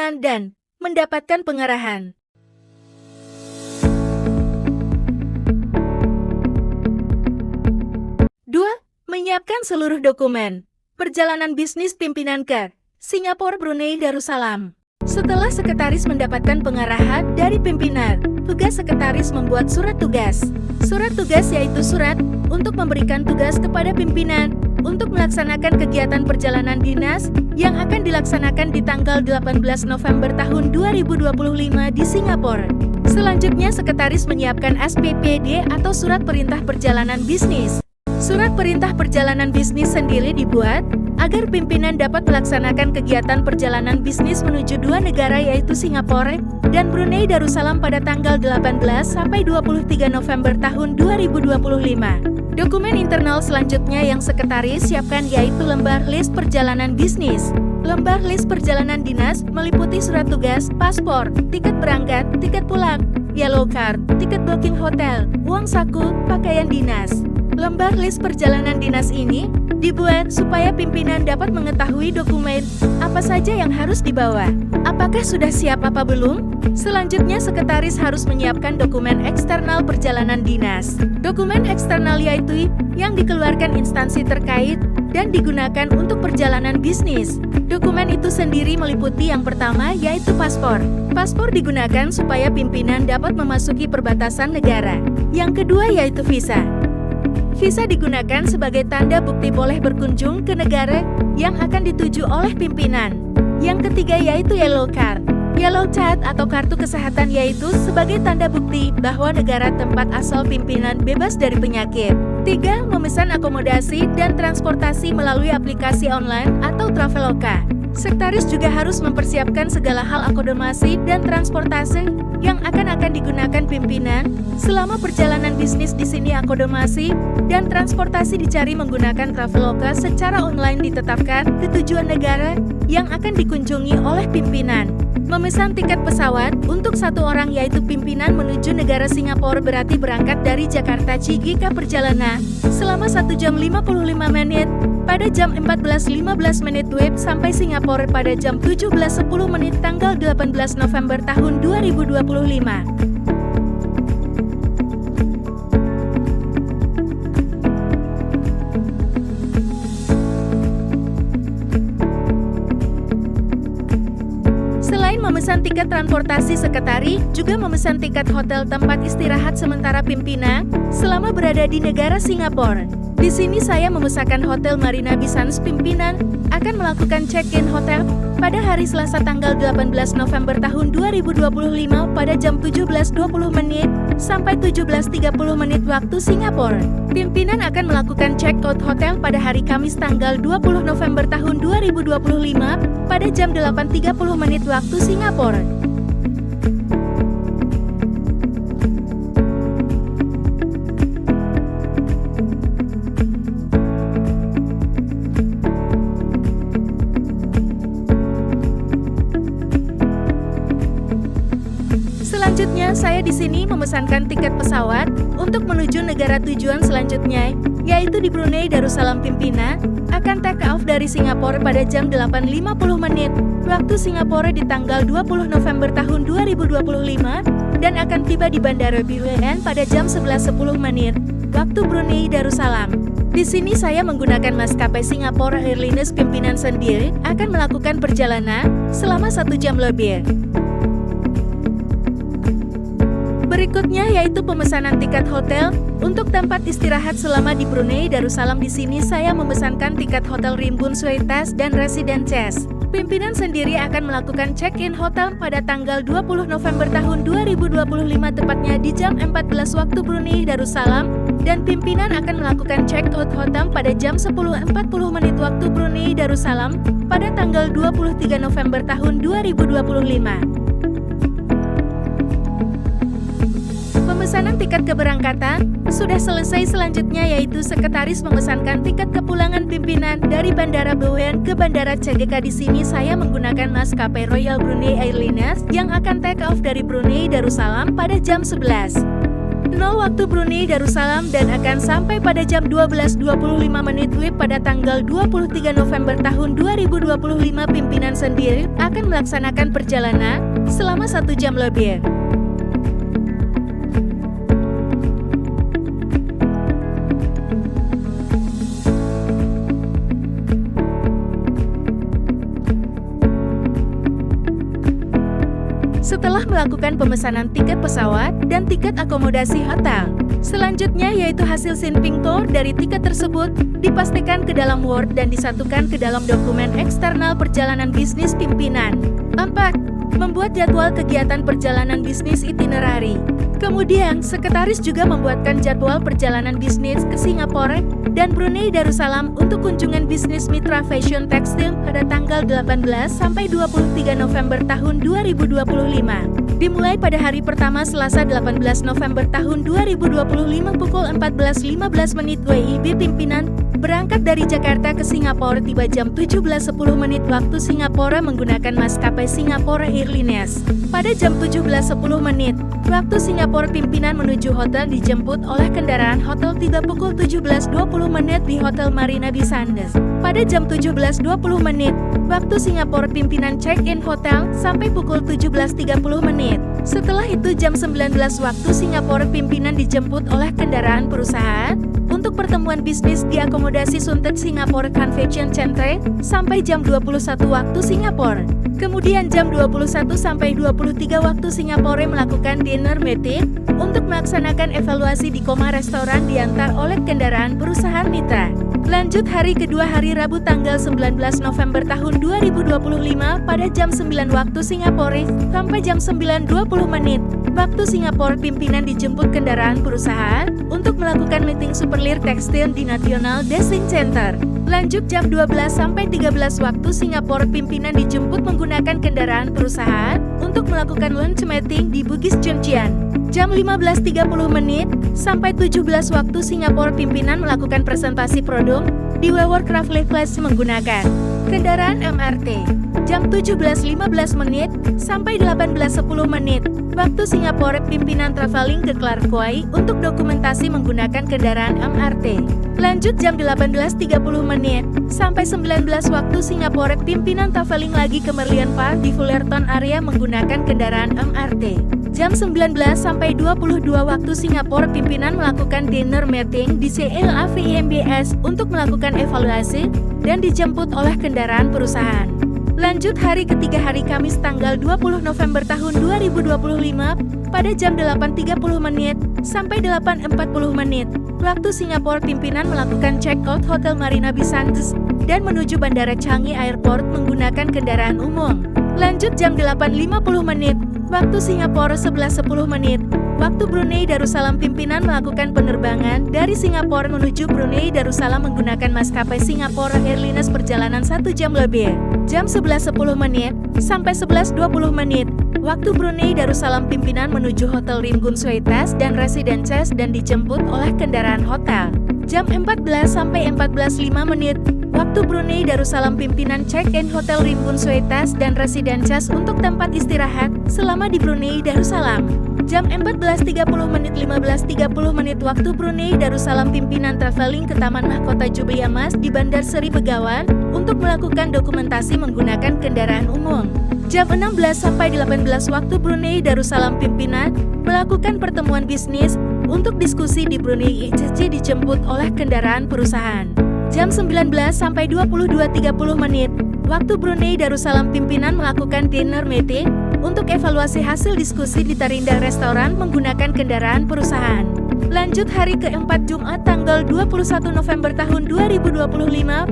perjalanan dan mendapatkan pengarahan. Dua, menyiapkan seluruh dokumen perjalanan bisnis pimpinan ke Singapura, Brunei Darussalam. Setelah sekretaris mendapatkan pengarahan dari pimpinan, tugas sekretaris membuat surat tugas. Surat tugas yaitu surat untuk memberikan tugas kepada pimpinan untuk melaksanakan kegiatan perjalanan dinas yang akan dilaksanakan di tanggal 18 November tahun 2025 di Singapura. Selanjutnya, sekretaris menyiapkan SPPD atau Surat Perintah Perjalanan Bisnis. Surat Perintah Perjalanan Bisnis sendiri dibuat agar pimpinan dapat melaksanakan kegiatan perjalanan bisnis menuju dua negara yaitu Singapura dan Brunei Darussalam pada tanggal 18 sampai 23 November tahun 2025. Dokumen internal selanjutnya yang sekretaris siapkan yaitu lembar list perjalanan bisnis. Lembar list perjalanan dinas meliputi surat tugas, paspor, tiket berangkat, tiket pulang, yellow card, tiket booking hotel, uang saku, pakaian dinas. Lembar list perjalanan dinas ini dibuat supaya pimpinan dapat mengetahui dokumen apa saja yang harus dibawa. Apakah sudah siap apa belum? Selanjutnya, sekretaris harus menyiapkan dokumen eksternal perjalanan dinas. Dokumen eksternal yaitu yang dikeluarkan instansi terkait dan digunakan untuk perjalanan bisnis. Dokumen itu sendiri meliputi yang pertama yaitu paspor. Paspor digunakan supaya pimpinan dapat memasuki perbatasan negara. Yang kedua yaitu visa. Visa digunakan sebagai tanda bukti boleh berkunjung ke negara yang akan dituju oleh pimpinan. Yang ketiga yaitu yellow card. Yellow card atau kartu kesehatan yaitu sebagai tanda bukti bahwa negara tempat asal pimpinan bebas dari penyakit. 3. Memesan akomodasi dan transportasi melalui aplikasi online atau Traveloka. Sekretaris juga harus mempersiapkan segala hal akomodasi dan transportasi yang akan digunakan pimpinan selama perjalanan bisnis. Di sini akomodasi dan transportasi dicari menggunakan Traveloka secara online ditetapkan ke tujuan negara yang akan dikunjungi oleh pimpinan. Memesan tiket pesawat untuk satu orang yaitu pimpinan menuju negara Singapura berarti berangkat dari Jakarta Cigika perjalanan selama 1 jam 55 menit pada jam 14.15 WIB sampai Singapura pada jam 17.10 menit tanggal 18 November tahun 2025. Selain memesan tiket transportasi, sekretaris juga memesan tiket hotel tempat istirahat sementara pimpinan selama berada di negara Singapura. Di sini saya memesankan hotel Marina Bay Sands. Pimpinan akan melakukan check-in hotel pada hari Selasa tanggal 18 November tahun 2025 pada jam 17.20 menit sampai 17.30 menit waktu Singapura. Pimpinan akan melakukan check-out hotel pada hari Kamis tanggal 20 November tahun 2025 pada jam 8.30 menit waktu Singapura. Selanjutnya, saya di sini memesankan tiket pesawat untuk menuju negara tujuan selanjutnya, yaitu di Brunei Darussalam. Pimpinan akan take off dari Singapura pada jam 8.50 menit waktu Singapura di tanggal 20 November tahun 2025 dan akan tiba di Bandara BWN pada jam 11.10 menit waktu Brunei Darussalam. Di sini saya menggunakan maskapai Singapore Airlines. Pimpinan sendiri akan melakukan perjalanan selama 1 jam lebih. Berikutnya yaitu pemesanan tiket hotel untuk tempat istirahat selama di Brunei Darussalam. Di sini saya memesankan tiket hotel Rimbun Suites dan Residences. Pimpinan sendiri akan melakukan check-in hotel pada tanggal 20 November tahun 2025 tepatnya di jam 14 waktu Brunei Darussalam dan pimpinan akan melakukan check-out hotel pada jam 10.40 menit waktu Brunei Darussalam pada tanggal 23 November tahun 2025. Pemesanan tiket keberangkatan sudah selesai. Selanjutnya yaitu sekretaris memesankan tiket kepulangan pimpinan dari Bandara BWN ke Bandara CGK. Di sini saya menggunakan maskapai Royal Brunei Airlines yang akan take off dari Brunei Darussalam pada jam 11. 0 waktu Brunei Darussalam dan akan sampai pada jam 12.25 WIB pada tanggal 23 November tahun 2025. Pimpinan sendiri akan melaksanakan perjalanan selama 1 jam lebih. Setelah melakukan pemesanan tiket pesawat dan tiket akomodasi hotel, selanjutnya yaitu hasil Sinping Tour dari tiket tersebut dipastikan ke dalam Word dan disatukan ke dalam dokumen eksternal perjalanan bisnis pimpinan. 4. Membuat jadwal kegiatan perjalanan bisnis itinerary. Kemudian, sekretaris juga membuatkan jadwal perjalanan bisnis ke Singapura dan Brunei Darussalam untuk kunjungan bisnis Mitra Fashion Tekstil pada tanggal 18 sampai 23 November tahun 2025. Dimulai pada hari pertama Selasa 18 November tahun 2025 pukul 14.15 WIB. Pimpinan berangkat dari Jakarta ke Singapura, tiba jam 17.10 waktu Singapura menggunakan maskapai Singapore Airlines. Pada jam 17.10 waktu Singapura, pimpinan menuju hotel dijemput oleh kendaraan hotel, tiba pukul 17.20 di Hotel Marina Bay Sands. Pada jam 17.20 waktu Singapura, pimpinan check-in hotel sampai pukul 17.30. Setelah itu jam 19 waktu Singapura, pimpinan dijemput oleh kendaraan perusahaan untuk pertemuan bisnis di akomodasi Suntet Singapore Convention Center sampai jam 21 waktu Singapura. Kemudian jam 21 sampai 23 waktu Singapura melakukan dinner meeting untuk melaksanakan evaluasi di koma restoran diantar oleh kendaraan perusahaan mitra. Lanjut hari kedua, hari Rabu tanggal 19 November tahun 2025 pada jam 9 waktu Singapura sampai jam 9.20 waktu Singapura, pimpinan dijemput kendaraan perusahaan untuk melakukan meeting Superlear Tekstil di National Design Center. Lanjut jam 12 sampai 13 waktu Singapura, pimpinan dijemput menggunakan kendaraan perusahaan untuk melakukan lunch meeting di Bugis Junction. Jam 15.30 sampai 17 waktu Singapura, pimpinan melakukan presentasi produk di Woodcraft Place menggunakan kendaraan MRT. Jam 17.15 sampai 18.10 waktu Singapura, pimpinan traveling ke Clark Quay untuk dokumentasi menggunakan kendaraan MRT. Lanjut jam 18.30 sampai 19 waktu Singapura, pimpinan traveling lagi ke Merlion Park di Fullerton area menggunakan kendaraan MRT. Jam 19 sampai 22 waktu Singapura, pimpinan melakukan dinner meeting di CLAVIMBS untuk melakukan evaluasi dan dijemput oleh kendaraan perusahaan. Lanjut hari ketiga, hari Kamis tanggal 20 November tahun 2025 pada jam 8.30 sampai 8.40 waktu Singapura, pimpinan melakukan check-out Hotel Marina Bay Sands dan menuju Bandara Changi Airport menggunakan kendaraan umum. Lanjut jam 8.50 waktu Singapura, 11.10 waktu Brunei Darussalam, pimpinan melakukan penerbangan dari Singapura menuju Brunei Darussalam menggunakan maskapai Singapore Airlines perjalanan 1 jam lebih. Jam 11.10 sampai 11.20 waktu Brunei Darussalam, pimpinan menuju Hotel Ringun Suites dan Residences dan dijemput oleh kendaraan hotel. Jam 14 sampai 14.05 waktu Brunei Darussalam, pimpinan check-in Hotel Ringun Suites dan Residences untuk tempat istirahat selama di Brunei Darussalam. Jam 14.30 15.30 waktu Brunei Darussalam, pimpinan traveling ke Taman Mahkota Jublia Mas di Bandar Seri Begawan untuk melakukan dokumentasi menggunakan kendaraan umum. Jam 16 sampai 18 waktu Brunei Darussalam, pimpinan melakukan pertemuan bisnis untuk diskusi di Brunei ICC dijemput oleh kendaraan perusahaan. Jam 19 sampai 22.30 waktu Brunei Darussalam, pimpinan melakukan dinner meeting untuk evaluasi hasil diskusi di Tarinda Restoran menggunakan kendaraan perusahaan. Lanjut hari keempat, Jumat tanggal 21 November tahun 2025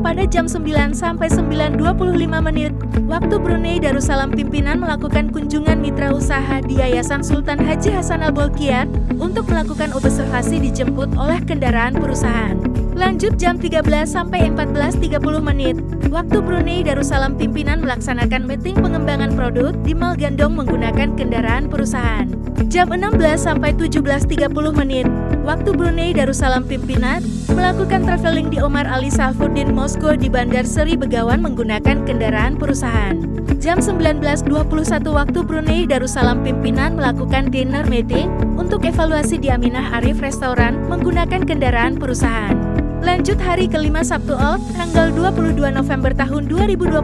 pada jam 9 sampai 9.25 waktu Brunei Darussalam, pimpinan melakukan kunjungan mitra usaha di Yayasan Sultan Haji Hasan Al Bolkiah untuk melakukan observasi dijemput oleh kendaraan perusahaan. Lanjut jam 13 sampai 14.30 menit. Waktu Brunei Darussalam pimpinan melaksanakan meeting pengembangan produk di Mall Gandong menggunakan kendaraan perusahaan. Jam 16 sampai 17.30 menit. Waktu Brunei Darussalam pimpinan melakukan traveling di Omar Ali Saifuddin Moskow di Bandar Seri Begawan menggunakan kendaraan perusahaan. Jam 19.21 waktu Brunei Darussalam pimpinan melakukan dinner meeting untuk evaluasi di Aminah Arif Restoran menggunakan kendaraan perusahaan. Lanjut hari kelima Sabtu tanggal 22 November tahun 2025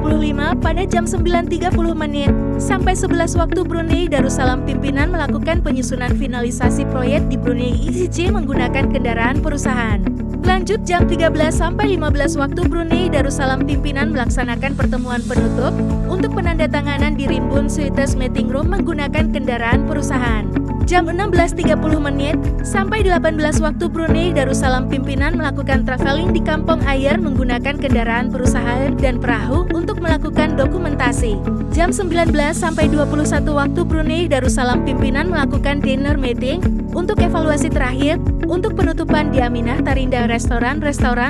pada jam 9.30 menit sampai 11 waktu Brunei Darussalam pimpinan melakukan penyusunan finalisasi proyek di Brunei ICC menggunakan kendaraan perusahaan. Lanjut jam 13 sampai 15 waktu Brunei Darussalam pimpinan melaksanakan pertemuan penutup untuk penandatanganan di Rimbun Suites Meeting Room menggunakan kendaraan perusahaan. Jam 16.30 menit sampai 18 waktu Brunei Darussalam pimpinan melakukan traveling di Kampung Ayer menggunakan kendaraan perusahaan dan perahu untuk melakukan dokumentasi. Jam 19 sampai 21 waktu Brunei Darussalam pimpinan melakukan dinner meeting untuk evaluasi terakhir untuk penutupan di Aminah Tarinda Restoran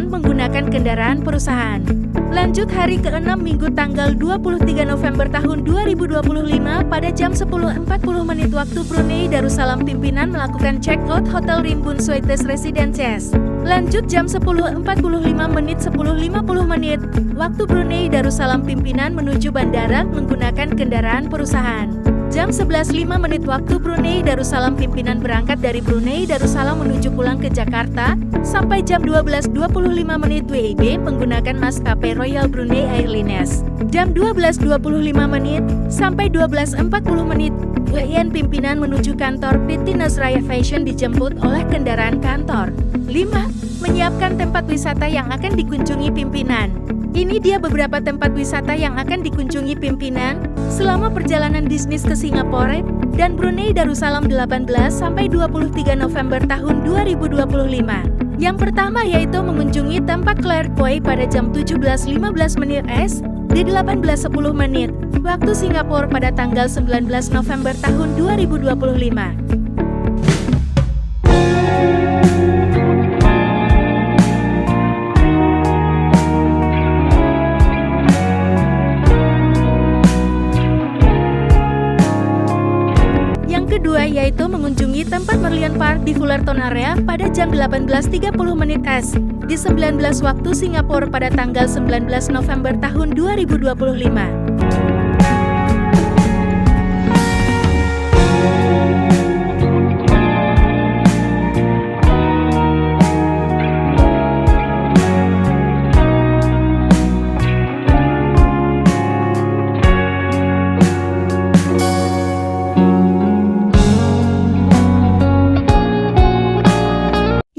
menggunakan kendaraan perusahaan. Lanjut hari ke-6 Minggu tanggal 23 November tahun 2025 pada jam 10.40 menit waktu Brunei Darussalam pimpinan melakukan check-out Hotel Rimbun Suites Residences. Lanjut jam 10.45 menit 10.50 menit waktu Brunei Darussalam pimpinan menuju bandara menggunakan kendaraan perusahaan. Jam 11.05 menit waktu Brunei Darussalam pimpinan berangkat dari Brunei Darussalam menuju pulang ke Jakarta sampai jam 12.25 menit WIB menggunakan maskapai Royal Brunei Airlines. Jam 12.25 menit sampai 12.40 menit WIN pimpinan menuju kantor PT Nasraya Fashion dijemput oleh kendaraan kantor. 5. Menyiapkan tempat wisata yang akan dikunjungi pimpinan. Ini dia beberapa tempat wisata yang akan dikunjungi pimpinan selama perjalanan bisnis ke Singapura dan Brunei Darussalam 18 sampai 23 November tahun 2025. Yang pertama yaitu mengunjungi tempat Clairvoy pada jam 17.15 menit di 18.10 menit waktu Singapura pada tanggal 19 November tahun 2025. Kedua yaitu mengunjungi tempat Merlion Park di Fullerton Area pada jam 18.30 menit di 19 waktu Singapura pada tanggal 19 November tahun 2025.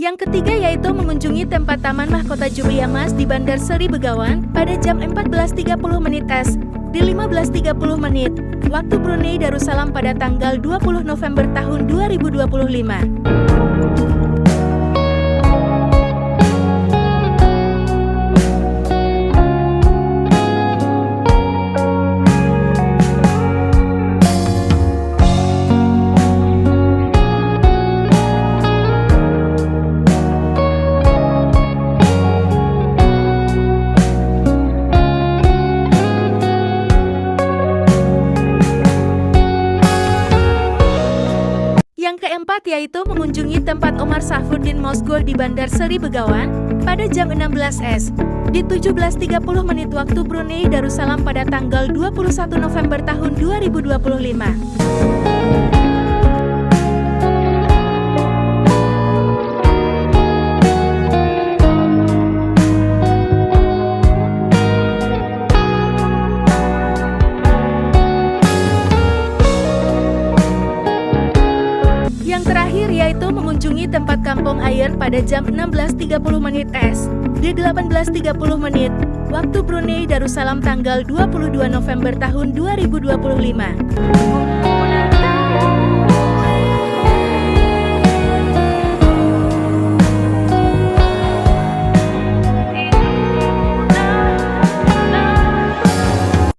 Yang ketiga yaitu mengunjungi tempat Taman Mahkota Julia Mas di Bandar Seri Begawan pada jam 14.30 menit di 15.30 menit waktu Brunei Darussalam pada tanggal 20 November tahun 2025. Yang keempat yaitu mengunjungi tempat Omar Saifuddin Moskow di Bandar Seri Begawan pada jam 16 di 17.30 menit waktu Brunei Darussalam pada tanggal 21 November tahun 2025. Yaitu mengunjungi tempat Kampung Ayer pada jam 16.30 menit di 18.30 menit waktu Brunei Darussalam tanggal 22 November tahun 2025.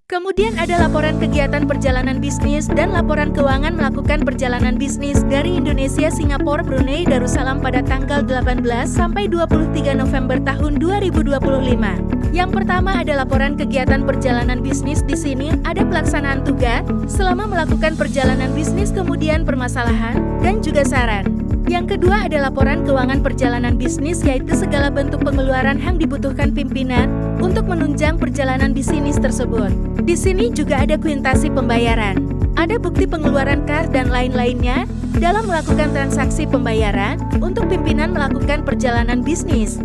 Kemudian ada laporan kegiatan perjalanan bisnis dan laporan keuangan melakukan perjalanan bisnis dari Indonesia, Singapura, Brunei Darussalam pada tanggal 18 sampai 23 November tahun 2025. Yang pertama ada laporan kegiatan perjalanan bisnis. Di sini ada pelaksanaan tugas selama melakukan perjalanan bisnis, kemudian permasalahan dan juga saran. Yang kedua ada laporan keuangan perjalanan bisnis, yaitu segala bentuk pengeluaran yang dibutuhkan pimpinan untuk menunjang perjalanan bisnis tersebut. Di sini juga ada kuintasi pembayaran, ada bukti pengeluaran kas dan lain-lainnya dalam melakukan transaksi pembayaran untuk pimpinan melakukan perjalanan bisnis.